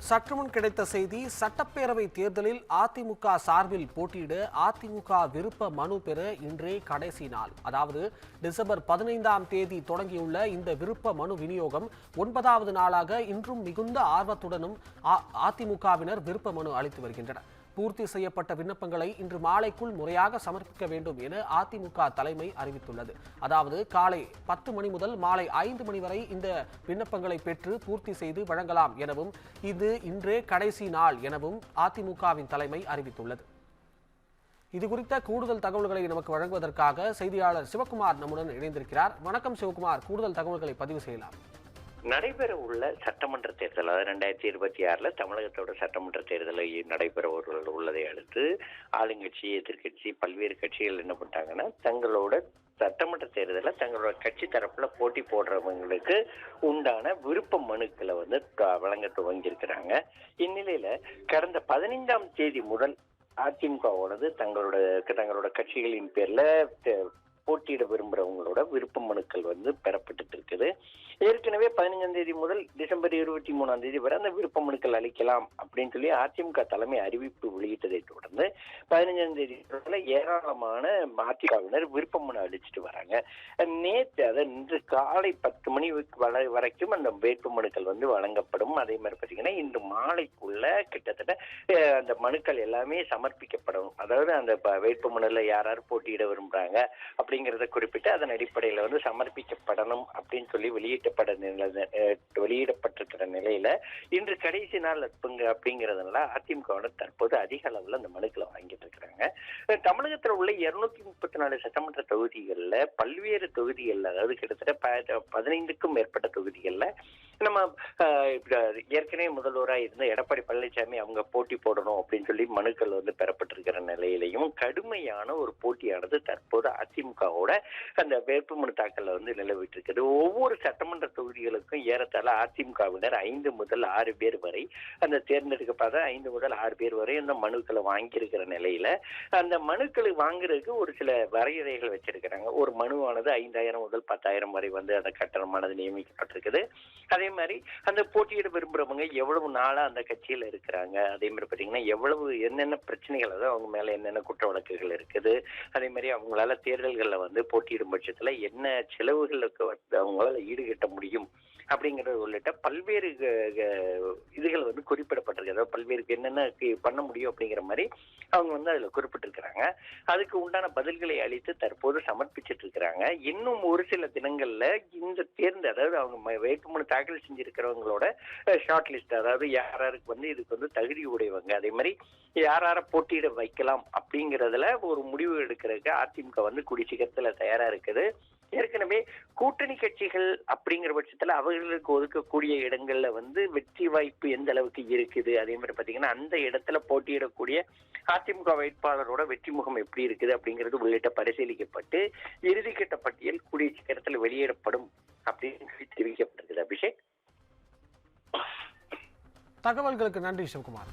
சற்றுமுன் கிடைத்த செய்தி. சட்டப்பேரவை தேர்தலில் அதிமுக சார்பில் போட்டியிட அதிமுக விருப்ப மனு பெற இன்றே கடைசி நாள். அதாவது டிசம்பர் 15ஆம் தேதி தொடங்கியுள்ள இந்த விருப்ப மனு விநியோகம் 9வது நாளாக இன்றும் மிகுந்த ஆர்வத்துடனும் அதிமுகவினர் விருப்ப மனு அளித்து வருகின்றனர். பூர்த்தி செய்யப்பட்ட விண்ணப்பங்களை இன்று மாலைக்குள் முறையாக சமர்ப்பிக்க வேண்டும் என அதிமுக தலைமை அறிவித்துள்ளது. அதாவது காலை 10 மணி முதல் மாலை 5 மணி வரை இந்த விண்ணப்பங்களை பெற்று பூர்த்தி செய்து வழங்கலாம் எனவும் இது இன்றே கடைசி நாள் எனவும் அதிமுகவின் தலைமை அறிவித்துள்ளது. இதுகுறித்த கூடுதல் தகவல்களை நமக்கு வழங்குவதற்காக செய்தியாளர் சிவகுமார் நம்முடன் இணைந்திருக்கிறார். வணக்கம் சிவகுமார், கூடுதல் தகவல்களை பதிவு செய்யலாம். நடைபெற உள்ள சட்டமன்ற தேர்தல், அதாவது 2026 தமிழகத்தோட சட்டமன்ற தேர்தலை நடைபெற உள்ளதை அடுத்து ஆளுங்கட்சி, எதிர்கட்சி, பல்வேறு கட்சிகள் என்ன பண்ணிட்டாங்கன்னா தங்களோட சட்டமன்ற தேர்தலில் தங்களோட கட்சி தரப்புல போட்டி போடுறவங்களுக்கு உண்டான விருப்ப மனுக்களை வழங்க துவங்கியிருக்கிறாங்க. இந்நிலையில கடந்த 15ஆம் தேதி முதல் அதிமுகவோடது தங்களோட கட்சிகளின் பேர்ல போட்டியிட விரும்புறவங்களோட விருப்ப மனுக்கள் பெறப்பட்டு இருக்குது. ஏற்கனவே 15ஆம் தேதி முதல் டிசம்பர் 23ஆம் தேதி வரை அந்த விருப்ப மனுக்கள் அளிக்கலாம் அப்படின்னு சொல்லி அதிமுக தலைமை அறிவிப்பு வெளியிட்டதை தொடர்ந்து 15ஆம் தேதி ஏராளமான அதிமுகவினர் விருப்ப மனு அளிச்சுட்டு வராங்க. நேற்று இன்று காலை 10 மணி வரைக்கும் அந்த வேட்பு மனுக்கள் வழங்கப்படும். அதே மாதிரி பார்த்தீங்கன்னா இன்று மாலைக்குள்ள கிட்டத்தட்ட அந்த மனுக்கள் எல்லாமே சமர்ப்பிக்கப்படும். அதாவது அந்த வேட்பு மனுல யார் போட்டியிட விரும்புறாங்க அப்படிங்கிறத குறிப்பிட்டு அதன் அடிப்படையில் சமர்ப்பிக்கப்படணும் அப்படின்னு சொல்லி வெளியிடப்பட்டிருக்கிற நிலையில இன்று கடைசி நாள் அப்படிங்கிறதுனால அதிமுக தற்போது அதிக அளவுல அந்த மனுக்களை வாங்கிட்டு இருக்கிறாங்க. தமிழகத்தில் உள்ள 234 சட்டமன்ற தொகுதிகள்ல பல்வேறு தொகுதிகள்ல, அதாவது கிட்டத்தட்ட 15க்கும் மேற்பட்ட தொகுதிகள்ல நம்ம ஏற்கனவே முதல்வராக இருந்த எடப்பாடி பழனிசாமி அவங்க போட்டி போடணும் அப்படின்னு சொல்லி மனுக்கள் பெறப்பட்டிருக்கிற நிலையிலையும் கடுமையான ஒரு போட்டியானது தற்போது அதிமுகவோட அந்த வேட்புமனு தாக்கல்ல நிலவிட்டு இருக்குது. ஒவ்வொரு சட்டமன்ற தொகுதிகளுக்கும் ஏறத்தாழ அதிமுகவினர் 5 முதல் 6 பேர் வரை அந்த தேர்ந்தெடுக்கப்பட்ட 5 முதல் 6 பேர் வரை அந்த மனுக்களை வாங்கியிருக்கிற நிலையில அந்த மனுக்களை வாங்குறதுக்கு ஒரு சில வரையறைகள் வச்சிருக்கிறாங்க. ஒரு மனுவானது 5000 முதல் 10,000 வரை அந்த கட்டணமானது நியமிக்கப்பட்டிருக்குது. அதே மாதிரி அந்த போட்டியிட விரும்புறவங்க எவ்வளவு நாளா அந்த கட்சியில இருக்கிறாங்க, அதே மாதிரி பாத்தீங்கன்னா என்னென்ன பிரச்சனைகள், அதாவது அவங்க மேல என்னென்ன குற்ற வழக்குகள் இருக்குது, அதே மாதிரி அவங்களால தேர்தல்கள்ல போட்டியிடும் பட்சத்துல என்ன செலவுகளுக்கு அவங்களால ஈடுகட்ட முடியும் அப்படிங்கிறது உள்ளிட்ட பல்வேறு இதுகள் குறிப்பிடப்பட்டிருக்கு. அதாவது பல்வேறு என்னென்ன பண்ண முடியும் அப்படிங்கிற மாதிரி அவங்க அதுல குறிப்பிட்டிருக்கிறாங்க. அதுக்கு உண்டான பதில்களை அளித்து தற்போது சமர்ப்பிச்சிட்டு இருக்கிறாங்க. இன்னும் ஒரு சில தினங்கள்ல இந்த அதாவது அவங்க வேட்புமனு தாக்கல் செஞ்சிருக்கிறவங்களோட ஷார்ட் லிஸ்ட், அதாவது யாருக்கு இதுக்கு தகுதி உடையவங்க, அதே மாதிரி யார போட்டியிட வைக்கலாம் அப்படிங்கறதுல ஒரு முடிவு எடுக்கிறதுக்கு அதிமுக கூடிய சீக்கிரத்துல தயாரா இருக்குது. ஏற்கனவே கூட்டணி கட்சிகள் அப்படிங்கிற பட்சத்துல அவர்களுக்கு ஒதுக்கக்கூடிய இடங்கள்ல வெற்றி வாய்ப்பு எந்த அளவுக்கு இருக்குது, அதே மாதிரி பாத்தீங்கன்னா அந்த இடத்துல போட்டியிடக்கூடிய அதிமுக வேட்பாளரோட வெற்றி முகம் எப்படி இருக்குது அப்படிங்கிறது உள்ளிட்ட பரிசீலிக்கப்பட்டு இறுதிக்கட்ட பட்டியல் கூடிய சீக்கிரத்தில் வெளியிடப்படும் அப்படின்னு தெரிவிக்கப்பட்டிருக்குது. அபிஷேக், தகவல்களுக்கு நன்றி சிவகுமார்.